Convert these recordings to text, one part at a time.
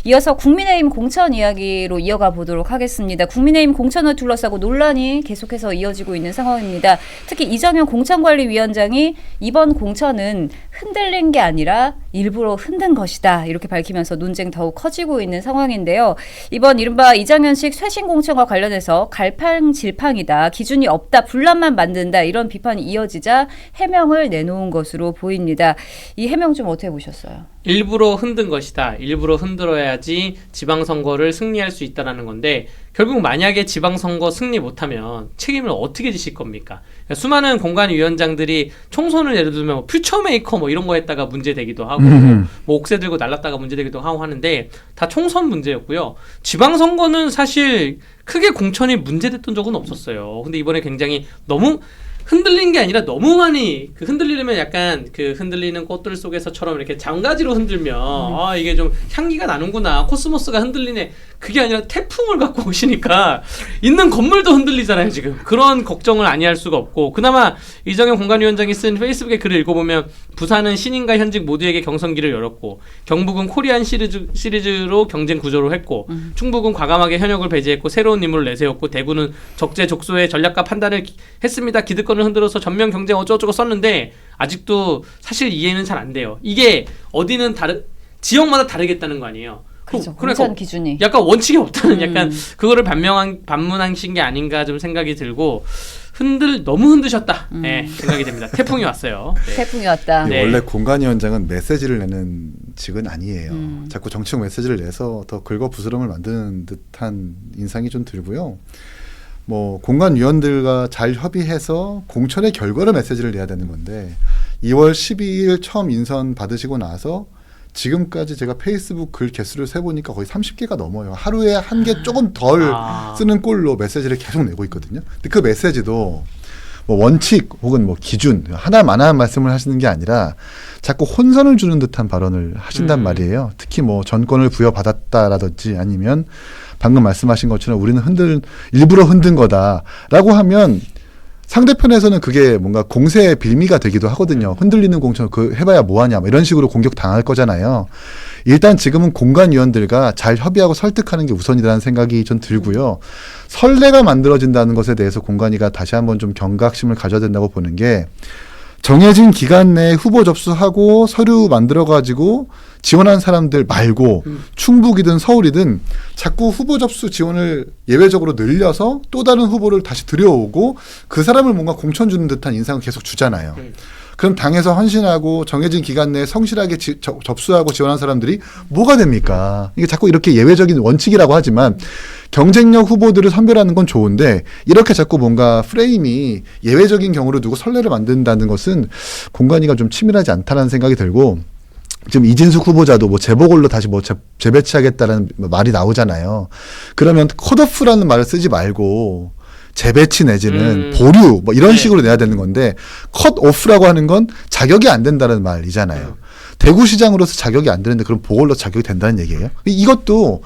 이어서 국민의힘 공천 이야기로 이어가 보도록 하겠습니다. 국민의힘 공천을 둘러싸고 논란이 계속해서 이어지고 있는 상황입니다. 특히 이정현 공천관리위원장이 이번 공천은 흔들린 게 아니라 일부러 흔든 것이다 이렇게 밝히면서 논쟁 더욱 커지고 있는 상황인데요. 이번 이른바 이정현식 쇄신 공천과 관련해서 갈팡질팡이다, 기준이 없다, 분란만 만든다 이런 비판이 이어지자 해명을 내놓은 것으로 보입니다. 이 해명 좀 어떻게 보셨어요? 일부러 흔든 것이다. 일부러 흔들어야지 지방선거를 승리할 수 있다는 건데 결국 만약에 지방선거 승리 못하면 책임을 어떻게 지실 겁니까? 그러니까 수많은 공관위원장들이 총선을 예를 들면 뭐 퓨처메이커 뭐 이런 거 했다가 문제되기도 하고 뭐 옥새 들고 날랐다가 문제되기도 하고 하는데 다 총선 문제였고요. 지방선거는 사실 크게 공천이 문제됐던 적은 없었어요. 근데 이번에 굉장히 너무 흔들린 게 아니라 너무 많이 흔들리려면 약간 흔들리는 꽃들 속에서처럼 이렇게 장가지로 흔들면 아 이게 좀 향기가 나는구나, 코스모스가 흔들리네, 그게 아니라 태풍을 갖고 오시니까 있는 건물도 흔들리잖아요. 지금 그런 걱정을 아니할 수가 없고, 그나마 이정현 공관위원장이 쓴 페이스북의 글을 읽어보면 부산은 신인과 현직 모두에게 경선기를 열었고, 경북은 코리안 시리즈로 경쟁 구조로 했고, 충북은 과감하게 현역을 배제했고 새로운 인물을 내세웠고, 대구는 적재적소의 전략과 판단을 했습니다. 기득권을 흔들어서 전면 경쟁 어쩌고저쩌고 썼는데 아직도 사실 이해는 잘 안 돼요. 이게 어디는 지역마다 다르겠다는 거 아니에요. 그렇죠. 그러니까 공천 기준이 약간 원칙이 없다는 약간 그거를 반문하신 게 아닌가 좀 생각이 들고, 너무 흔드셨다 네, 생각이 됩니다. 태풍이 왔어요. 네. 태풍이 왔다. 네. 원래 공관위원장은 메시지를 내는 직은 아니에요. 자꾸 정치적 메시지를 내서 더 긁어부스럼을 만드는 듯한 인상이 좀 들고요. 뭐 공관위원들과 잘 협의해서 공천의 결과를 메시지를 내야 되는 건데 2월 12일 처음 인선 받으시고 나서 지금까지 제가 페이스북 글 개수를 세보니까 거의 30개가 넘어요. 하루에 한 개 조금 덜 쓰는 꼴로 메시지를 계속 내고 있거든요. 근데 그 메시지도 뭐 원칙 혹은 뭐 기준 하나만한 말씀을 하시는 게 아니라 자꾸 혼선을 주는 듯한 발언을 하신단 말이에요. 특히 뭐 전권을 부여받았다라든지 아니면 방금 말씀하신 것처럼 우리는 일부러 흔든 거다라고 하면 상대편에서는 그게 뭔가 공세의 빌미가 되기도 하거든요. 흔들리는 공천 해봐야 뭐하냐 뭐 이런 식으로 공격당할 거잖아요. 일단 지금은 공관위원들과 잘 협의하고 설득하는 게 우선이라는 생각이 좀 들고요. 선례가 만들어진다는 것에 대해서 공관위가 다시 한번 좀 경각심을 가져야 된다고 보는 게, 정해진 기간 내에 후보 접수하고 서류 만들어가지고 지원한 사람들 말고 충북이든 서울이든 자꾸 후보 접수 지원을 예외적으로 늘려서 또 다른 후보를 다시 들여오고 그 사람을 뭔가 공천 주는 듯한 인상을 계속 주잖아요. 그럼 당에서 헌신하고 정해진 기간 내에 성실하게 접수하고 지원한 사람들이 뭐가 됩니까? 이게 자꾸 이렇게 예외적인 원칙이라고 하지만 경쟁력 후보들을 선별하는 건 좋은데 이렇게 자꾸 뭔가 프레임이 예외적인 경우를 두고 선례를 만든다는 것은 공관위가 좀 치밀하지 않다는 생각이 들고, 지금 이진숙 후보자도 뭐 재보궐로 다시 뭐 재배치하겠다는 말이 나오잖아요. 그러면 컷오프라는 말을 쓰지 말고 재배치 내지는 보류 뭐 이런 식으로 내야 되는 건데, 컷오프라고 하는 건 자격이 안 된다는 말이잖아요. 대구시장으로서 자격이 안 되는데 그럼 보궐로 자격이 된다는 얘기예요. 이것도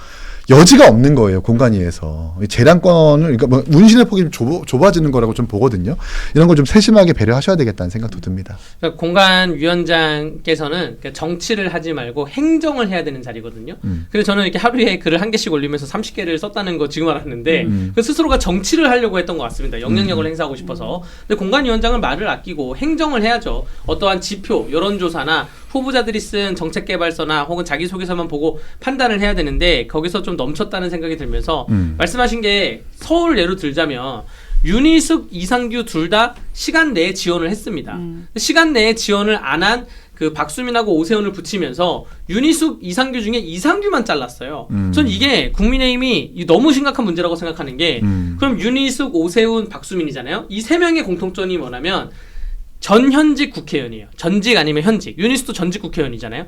여지가 없는 거예요. 공관위에서 재량권을, 그러니까 뭐 운신의 폭이 좀 좁아지는 거라고 좀 보거든요. 이런 걸 좀 세심하게 배려하셔야 되겠다는 생각도 듭니다. 그러니까 공관위원장께서는 정치를 하지 말고 행정을 해야 되는 자리거든요. 그래서 저는 이렇게 하루에 글을 한 개씩 올리면서 30개를 썼다는 거 지금 알았는데 그 스스로가 정치를 하려고 했던 것 같습니다. 영향력을 행사하고 싶어서. 근데 공관위원장은 말을 아끼고 행정을 해야죠. 어떠한 지표, 여론조사나 후보자들이 쓴 정책개발서나 혹은 자기소개서만 보고 판단을 해야 되는데 거기서 좀 넘쳤다는 생각이 들면서 말씀하신 게, 서울 예로 들자면 윤희숙, 이상규 둘 다 시간 내에 지원을 했습니다. 시간 내에 지원을 안 한 박수민하고 오세훈을 붙이면서 윤희숙, 이상규 중에 이상규만 잘랐어요. 전 이게 국민의힘이 너무 심각한 문제라고 생각하는 게, 그럼 윤희숙, 오세훈, 박수민이잖아요. 이 세 명의 공통점이 뭐냐면 전현직 국회의원이에요. 전직 아니면 현직. 윤희숙도 전직 국회의원이잖아요.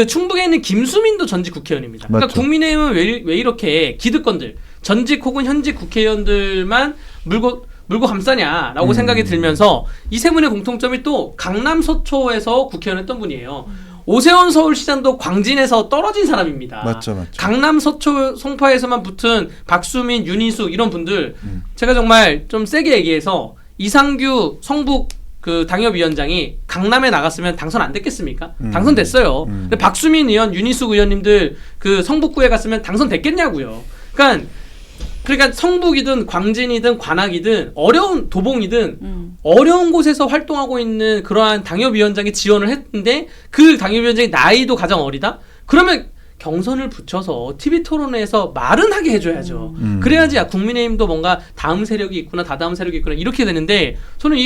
충북에 있는 김수민도 전직 국회의원입니다. 그러니까 국민의힘은 왜 이렇게 기득권들, 전직 혹은 현직 국회의원들만 물고 감싸냐라고 생각이 들면서, 이 세 분의 공통점이 또 강남 서초에서 국회의원 했던 분이에요. 오세훈 서울시장도 광진에서 떨어진 사람입니다. 맞죠. 강남 서초 송파에서만 붙은 박수민, 윤희숙 이런 분들, 제가 정말 좀 세게 얘기해서 이상규 성북 그 당협위원장이 강남에 나갔으면 당선 안 됐겠습니까? 당선됐어요. 근데 박수민 의원, 윤희숙 의원님들 그 성북구에 갔으면 당선됐겠냐고요. 그러니까 성북이든 광진이든 관악이든 어려운 도봉이든 어려운 곳에서 활동하고 있는 그러한 당협위원장이 지원을 했는데 그 당협위원장이 나이도 가장 어리다? 그러면 경선을 붙여서 TV 토론회에서 말은 하게 해줘야죠. 그래야지 국민의힘도 뭔가 다음 세력이 있구나, 다다음 세력이 있구나 이렇게 되는데 저는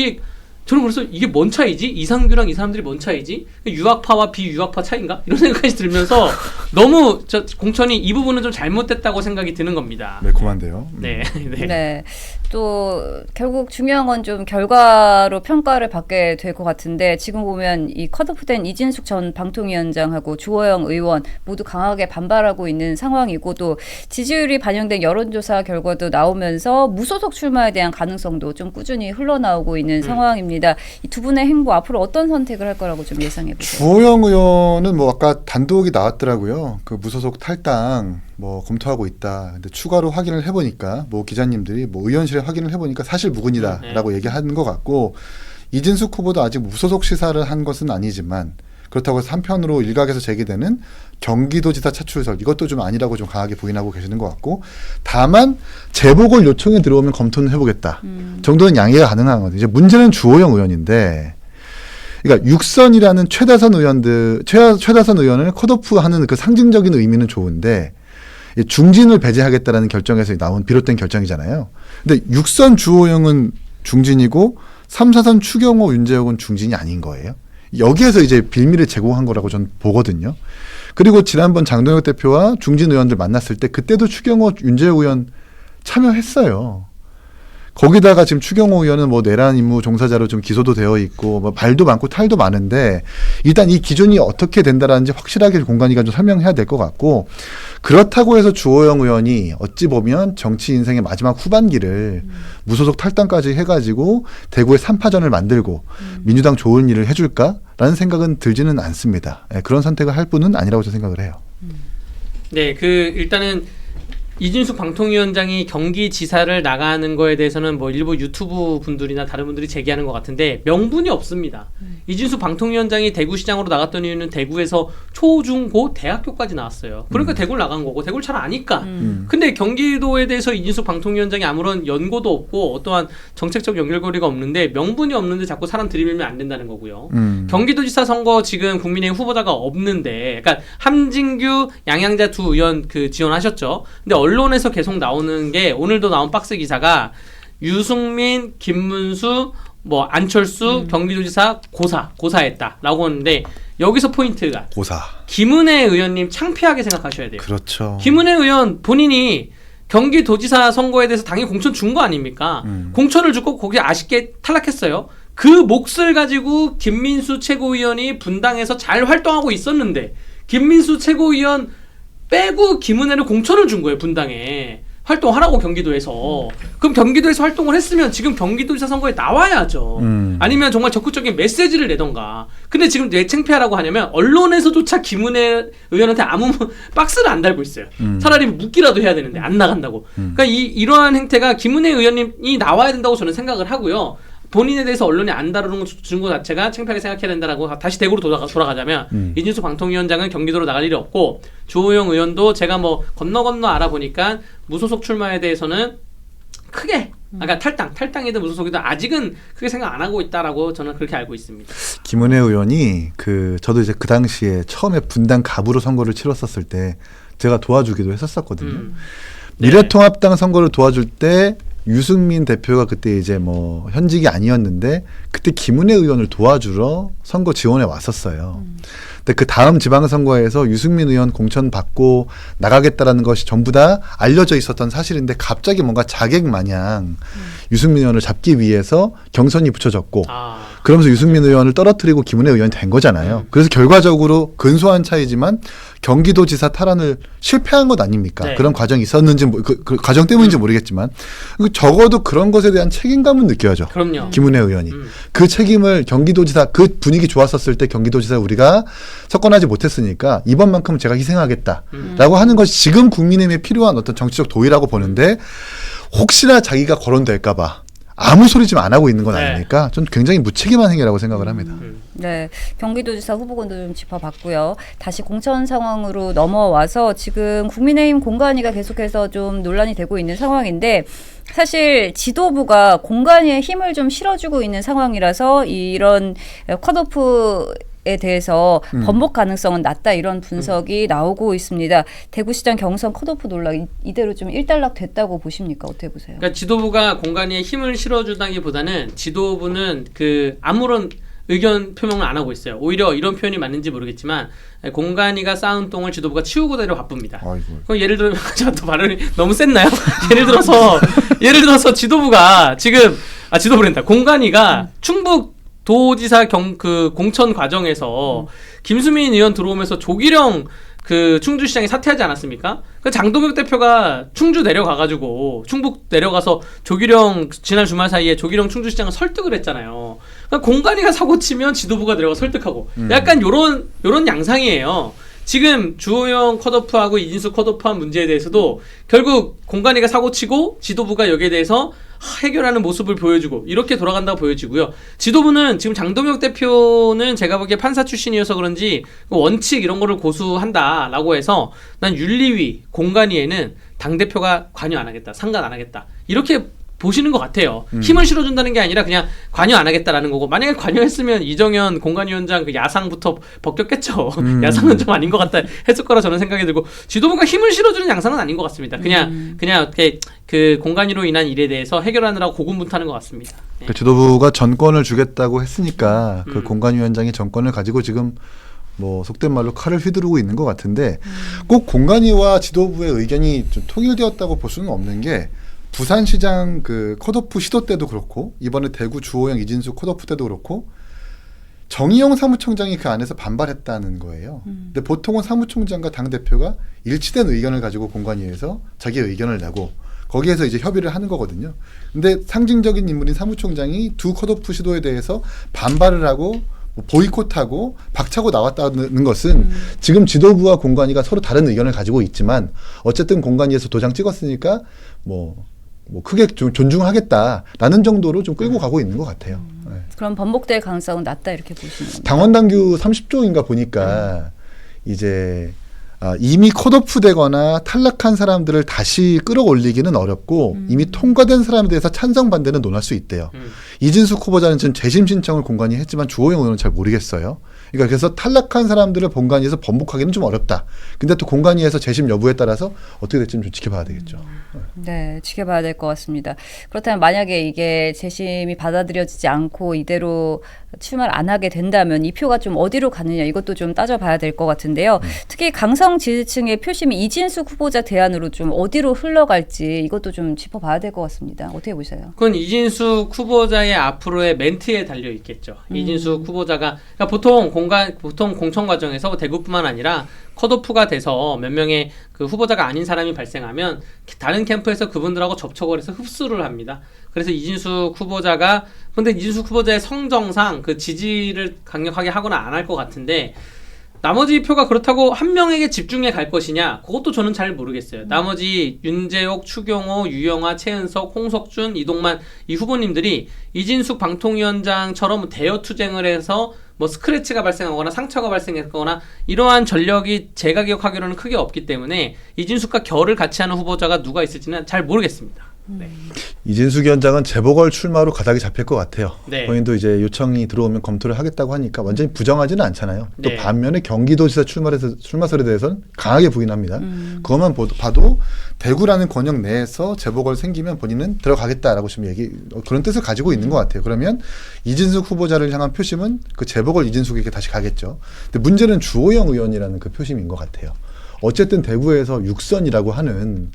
그래서 이게 뭔 차이지? 이상규랑 이 사람들이 뭔 차이지? 유학파와 비유학파 차이인가? 이런 생각까지 들면서 너무 공천이 이 부분은 좀 잘못됐다고 생각이 드는 겁니다. 매콤한데요. 네. 네. 또 결국 중요한 건 좀 결과로 평가를 받게 될 것 같은데 지금 보면 이 컷오프된 이진숙 전 방통위원장하고 주호영 의원 모두 강하게 반발하고 있는 상황이고 또 지지율이 반영된 여론조사 결과도 나오면서 무소속 출마에 대한 가능성도 좀 꾸준히 흘러나오고 있는 상황입니다. 이 두 분의 행보 앞으로 어떤 선택을 할 거라고 좀 예상해 보세요. 주호영 의원은 뭐 아까 단독이 나왔더라고요. 그 무소속 탈당 뭐 검토하고 있다. 근데 추가로 확인을 해보니까 뭐 기자님들이 뭐 의원실에 확인을 해보니까 사실 무근이다라고 얘기하는 것 같고 이진숙 후보도 아직 무소속 시사를 한 것은 아니지만 그렇다고 해서 한편으로 일각에서 제기되는 경기도지사 차출설 이것도 좀 아니라고 좀 강하게 부인하고 계시는 것 같고 다만 재보궐 요청이 들어오면 검토는 해보겠다 정도는 양해가 가능한 거죠. 이제 문제는 주호영 의원인데 그러니까 육선이라는 최다선 의원을 컷오프하는 그 상징적인 의미는 좋은데 중진을 배제하겠다라는 결정에서 비롯된 결정이잖아요. 근데 6선 주호영은 중진이고 3, 4선 추경호, 윤재욱은 중진이 아닌 거예요. 여기에서 이제 빌미를 제공한 거라고 저는 보거든요. 그리고 지난번 장동혁 대표와 중진 의원들 만났을 때 그때도 추경호, 윤재욱 의원 참여했어요. 거기다가 지금 추경호 의원은 뭐 내란 임무 종사자로 좀 기소도 되어 있고 뭐 말도 많고 탈도 많은데 일단 이 기준이 어떻게 된다라는지 확실하게 공간이가 좀 설명해야 될 것 같고 그렇다고 해서 주호영 의원이 어찌 보면 정치 인생의 마지막 후반기를 무소속 탈당까지 해가지고 대구에 3파전을 만들고 민주당 좋은 일을 해줄까라는 생각은 들지는 않습니다. 그런 선택을 할 분은 아니라고 저는 생각을 해요. 네, 일단은 이진숙 방통위원장이 경기지사를 나가는 거에 대해서는 뭐 일부 유튜브 분들이나 다른 분들이 제기하는 것 같은데 명분이 없습니다. 이진숙 방통위원장이 대구시장으로 나갔던 이유는 대구에서 초, 중, 고 대학교까지 나왔어요. 그러니까 대구를 나간 거고 대구를 잘 아니까. 근데 경기도에 대해서 이진숙 방통위원장이 아무런 연고도 없고 어떠한 정책적 연결고리가 없는데 명분이 없는데 자꾸 사람 들이밀면 안 된다는 거고요. 경기도지사 선거 지금 국민의힘 후보자가 없는데 그러니까 함진규, 양양자 두 의원 지원하셨죠. 근데 언론에서 계속 나오는 게 오늘도 나온 박스 기사가 유승민, 김문수, 뭐 안철수 경기도지사 고사했다라고 하는데 여기서 포인트가 김은혜 의원님 창피하게 생각하셔야 돼요. 그렇죠. 김은혜 의원 본인이 경기도지사 선거에 대해서 당연히 공천 준 거 아닙니까? 공천을 주고 거기 아쉽게 탈락했어요. 그 몫을 가지고 김민수 최고위원이 분당에서 잘 활동하고 있었는데 김민수 최고위원 빼고 김은혜를 공천을 준 거예요. 분당에 활동하라고 경기도에서. 그럼 경기도에서 활동을 했으면 지금 경기도지사 선거에 나와야죠. 아니면 정말 적극적인 메시지를 내던가. 근데 지금 왜 창피하라고 하냐면 언론에서조차 김은혜 의원한테 아무 박스를 안 달고 있어요. 차라리 묻기라도 해야 되는데 안 나간다고. 그러니까 이러한 행태가 김은혜 의원님이 나와야 된다고 저는 생각을 하고요. 본인에 대해서 언론이 안 다루는 거 자체가 창피하게 생각해야 된다라고 다시 대구로 돌아가자면 이진숙 방통위원장은 경기도로 나갈 일이 없고 주호영 의원도 제가 뭐 건너 알아보니까 무소속 출마에 대해서는 크게 그러니까 탈당이든 무소속이든 아직은 크게 생각 안 하고 있다라고 저는 그렇게 알고 있습니다. 김은혜 의원이 저도 이제 그 당시에 처음에 분당 갑으로 선거를 치렀었을 때 제가 도와주기도 했었거든요. 미래통합당 선거를 도와줄 때 유승민 대표가 그때 이제 뭐 현직이 아니었는데 그때 김은혜 의원을 도와주러 선거 지원에 왔었어요. 근데 그 다음 지방선거에서 유승민 의원 공천 받고 나가겠다라는 것이 전부 다 알려져 있었던 사실인데 갑자기 뭔가 자객 마냥 유승민 의원을 잡기 위해서 경선이 붙여졌고 그러면서 유승민 의원을 떨어뜨리고 김은혜 의원이 된 거잖아요. 그래서 결과적으로 근소한 차이지만 경기도지사 탈환을 실패한 것 아닙니까? 네. 그런 과정이 있었는지 그 과정 때문인지 모르겠지만 적어도 그런 것에 대한 책임감은 느껴야죠. 그럼요. 김은혜 의원이 그 책임을 경기도지사 그 분위기 좋았었을 때 경기도지사 우리가 석권하지 못했으니까 이번만큼은 제가 희생하겠다라고 하는 것이 지금 국민의힘에 필요한 어떤 정치적 도의라고 보는데 혹시나 자기가 거론될까봐 아무 소리 지금 안 하고 있는 건 네. 아니니까 좀 굉장히 무책임한 행위라고 생각을 합니다. 네, 경기도지사 후보군도 좀 짚어봤고요. 다시 공천 상황으로 넘어와서 지금 국민의힘 공관위가 계속해서 좀 논란이 되고 있는 상황인데 사실 지도부가 공관위에 힘을 좀 실어주고 있는 상황이라서 이런 컷오프에 대해서 번복 가능성은 낮다 이런 분석이 나오고 있습니다. 대구시장 경선 컷오프 논란 이대로 좀 일단락 됐다고 보십니까? 어떻게 보세요? 그러니까 지도부가 공관위에 힘을 실어주다기보다는 지도부는 그 아무런 의견 표명을 안 하고 있어요. 오히려 이런 표현이 맞는지 모르겠지만 공관위가 쌓은 똥을 지도부가 치우고 다니려 바쁩니다. 아이고. 그럼 예를 들면 제가 또 발언이 너무 셌나요? 예를 들어서 지도부가 지금 지도부랜다. 공관위가 충북 도지사 그 공천 과정에서 김수민 의원 들어오면서 조기령 그 충주시장이 사퇴하지 않았습니까? 그 장동혁 대표가 충주 내려가가지고 충북 내려가서 조기령 지난 주말 사이에 조기령 충주시장을 설득을 했잖아요. 그러니까 공관위가 사고 치면 지도부가 내려가 설득하고 약간 요런 양상이에요. 지금 주호영 컷오프하고 이진수 컷오프한 문제에 대해서도 결국 공관위가 사고치고 지도부가 여기에 대해서 해결하는 모습을 보여주고 이렇게 돌아간다고 보여지고요. 지도부는 지금 장동혁 대표는 제가 보기에 판사 출신이어서 그런지 원칙 이런 거를 고수한다라고 해서 난 윤리위 공관위에는 당대표가 관여 안 하겠다, 상관 안 하겠다 이렇게 보시는 것 같아요. 힘을 실어준다는 게 아니라 그냥 관여 안 하겠다라는 거고 만약에 관여했으면 이정현 공관위원장 그 야상부터 벗겼겠죠. 야상은 좀 아닌 것 같다 했을 거라 저는 생각이 들고 지도부가 힘을 실어주는 양상은 아닌 것 같습니다. 그냥 어떻게 그 공관위로 인한 일에 대해서 해결하느라고 고군분투하는 것 같습니다. 네. 그 지도부가 전권을 주겠다고 했으니까 그 공관위원장이 전권을 가지고 지금 뭐 속된 말로 칼을 휘두르고 있는 것 같은데 꼭 공관위와 지도부의 의견이 좀 통일되었다고 볼 수는 없는 게 부산시장 그 컷오프 시도 때도 그렇고 이번에 대구 주호영 이진수 컷오프 때도 그렇고 정의용 사무총장이 그 안에서 반발했다는 거예요. 근데 보통은 사무총장과 당대표가 일치된 의견을 가지고 공관위에서 자기의 의견을 내고 거기에서 이제 협의를 하는 거거든요. 근데 상징적인 인물인 사무총장이 두 컷오프 시도에 대해서 반발을 하고 보이콧하고 박차고 나왔다는 것은 지금 지도부와 공관위가 서로 다른 의견을 가지고 있지만 어쨌든 공관위에서 도장 찍었으니까 뭐 크게 좀 존중하겠다라는 정도로 좀 끌고 가고 있는 것 같아요. 네. 그럼 번복될 가능성은 낮다 이렇게 보시는 겁니다. 당원당규 30조인가 보니까 이제 이미 컷오프 되거나 탈락한 사람들을 다시 끌어올리기는 어렵고 이미 통과된 사람에 대해서 찬성 반대는 논할 수 있대요. 이진숙 후보자는 지금 재심 신청을 공관위 했지만 주호영 의원은 잘 모르겠어요. 그러니까 그래서 탈락한 사람들을 본관위에서 번복하기는 좀 어렵다. 근데 또 공관위에서 재심 여부에 따라서 어떻게 될지는 좀 지켜봐야 되겠죠. 네, 지켜봐야 될 것 같습니다. 그렇다면 만약에 이게 재심이 받아들여지지 않고 이대로 출마를 안 하게 된다면 이 표가 좀 어디로 가느냐 이것도 좀 따져봐야 될 것 같은데요. 특히 강성 지지층의 표심이 이진숙 후보자 대안으로 좀 어디로 흘러갈지 이것도 좀 짚어봐야 될 것 같습니다. 어떻게 보세요? 그건 이진숙 후보자의 앞으로의 멘트에 달려 있겠죠. 이진숙 후보자가 그러니까 보통 공천 과정에서 대구뿐만 아니라 컷오프가 돼서 몇 명의 그 후보자가 아닌 사람이 발생하면 다른 캠프에서 그분들하고 접촉을 해서 흡수를 합니다. 그래서 이진숙 후보자가 근데 이진숙 후보자의 성정상 그 지지를 강력하게 하거나 안 할 것 같은데 나머지 표가 그렇다고 한 명에게 집중해 갈 것이냐 그것도 저는 잘 모르겠어요. 나머지 윤재옥, 추경호, 유영아, 최은석, 홍석준, 이동만 이 후보님들이 이진숙 방통위원장처럼 대여 투쟁을 해서 뭐 스크래치가 발생하거나 상처가 발생했거나 이러한 전력이 제가 기억하기로는 크게 없기 때문에 이진숙과 결을 같이 하는 후보자가 누가 있을지는 잘 모르겠습니다. 네. 이진숙 위원장은 재보궐 출마로 가닥이 잡힐 것 같아요. 네. 본인도 이제 요청이 들어오면 검토를 하겠다고 하니까 완전히 부정하지는 않잖아요. 또 네. 반면에 경기도지사 출마설에 대해서는 강하게 부인합니다. 그것만 봐도 대구라는 권역 내에서 재보궐 생기면 본인은 들어가겠다라고 지금 그런 뜻을 가지고 있는 것 같아요. 그러면 이진숙 후보자를 향한 표심은 그 재보궐 이진숙에게 다시 가겠죠. 근데 문제는 주호영 의원이라는 그 표심인 것 같아요. 어쨌든 대구에서 6선이라고 하는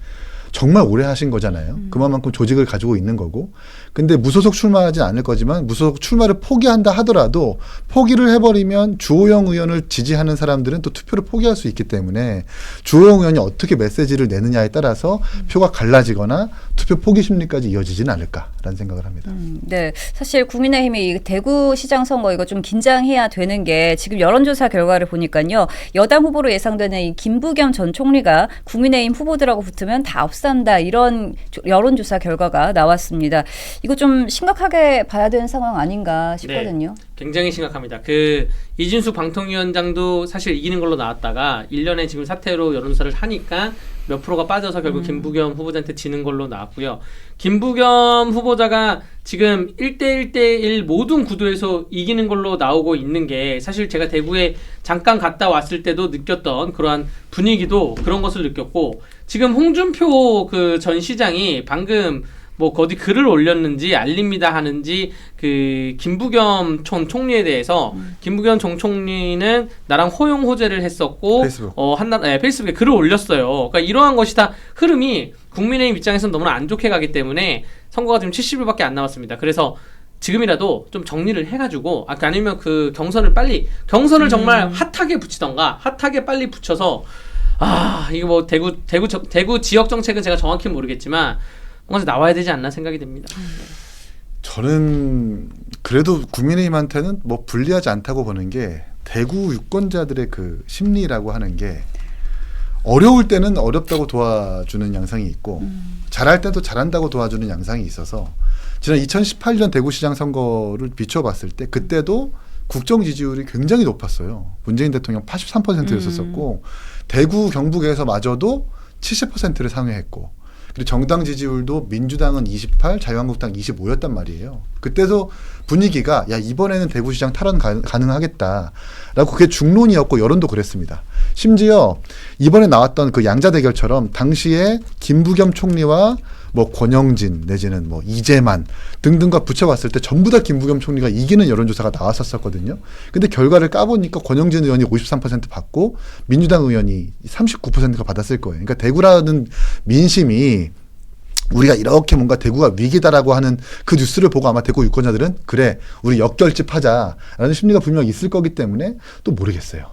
정말 오래 하신 거잖아요. 그만큼 조직을 가지고 있는 거고. 근데 무소속 출마하진 않을 거지만 무소속 출마를 포기한다 하더라도 포기를 해버리면 주호영 의원을 지지하는 사람들은 또 투표를 포기할 수 있기 때문에 주호영 의원이 어떻게 메시지를 내느냐에 따라서 표가 갈라지거나 투표 포기 심리까지 이어지지는 않을까라는 생각을 합니다. 네, 사실 국민의힘이 이 대구시장 선거 이거 좀 긴장해야 되는 게 지금 여론조사 결과를 보니까요. 여당 후보로 예상되는 이 김부겸 전 총리가 국민의힘 후보들하고 붙으면 다 산다 이런 여론조사 결과가 나왔습니다. 이거 좀 심각하게 봐야 되는 상황 아닌가 싶거든요. 네, 굉장히 심각합니다. 그 이진숙 방통위원장도 사실 이기는 걸로 나왔다가 1년에 지금 사태로 여론조사를 하니까 몇 프로가 빠져서 결국 김부겸 후보자한테 지는 걸로 나왔고요. 김부겸 후보자가 지금 1대1대1 모든 구도에서 이기는 걸로 나오고 있는 게 사실 제가 대구에 잠깐 갔다 왔을 때도 느꼈던 그러한 분위기도 그런 것을 느꼈고 지금 홍준표 그 전 시장이 방금 뭐 어디 글을 올렸는지 알립니다 하는지 그 김부겸 총리에 대해서 김부겸 전 총리는 나랑 호용 호재를 했었고 페이스북. 페이스북에 글을 올렸어요. 그러니까 이러한 것이 다 흐름이 국민의힘 입장에서는 너무나 안 좋게 가기 때문에 선거가 지금 70일밖에 안 남았습니다. 그래서 지금이라도 좀 정리를 해가지고 아니면 그 경선을 정말 핫하게 붙이던가 핫하게 빨리 붙여서 이거 뭐 대구 지역 정책은 제가 정확히 모르겠지만 뭔가 나와야 되지 않나 생각이 듭니다. 저는 그래도 국민의힘한테는 뭐 불리하지 않다고 보는 게 대구 유권자들의 그 심리라고 하는 게 어려울 때는 어렵다고 도와주는 양상이 있고 잘할 때도 잘한다고 도와주는 양상이 있어서 지난 2018년 대구시장 선거를 비춰봤을 때 그때도 국정 지지율이 굉장히 높았어요. 문재인 대통령 83%였었고 대구 경북에서마저도 70%를 상회했고 그리고 정당 지지율도 민주당은 28, 자유한국당 25였단 말이에요. 그때도 분위기가 야 이번에는 대구시장 탈환 가능하겠다라고 그게 중론이었고 여론도 그랬습니다. 심지어 이번에 나왔던 그 양자 대결처럼 당시에 김부겸 총리와 뭐 권영진 내지는 뭐 이재만 등등과 붙여봤을 때 전부 다 김부겸 총리가 이기는 여론조사가 나왔었거든요. 근데 결과를 까보니까 권영진 의원이 53% 받고 민주당 의원이 39%가 받았을 거예요. 그러니까 대구라는 민심이 우리가 이렇게 뭔가 대구가 위기다라고 하는 그 뉴스를 보고 아마 대구 유권자들은 그래 우리 역결집하자라는 심리가 분명히 있을 거기 때문에 또 모르겠어요.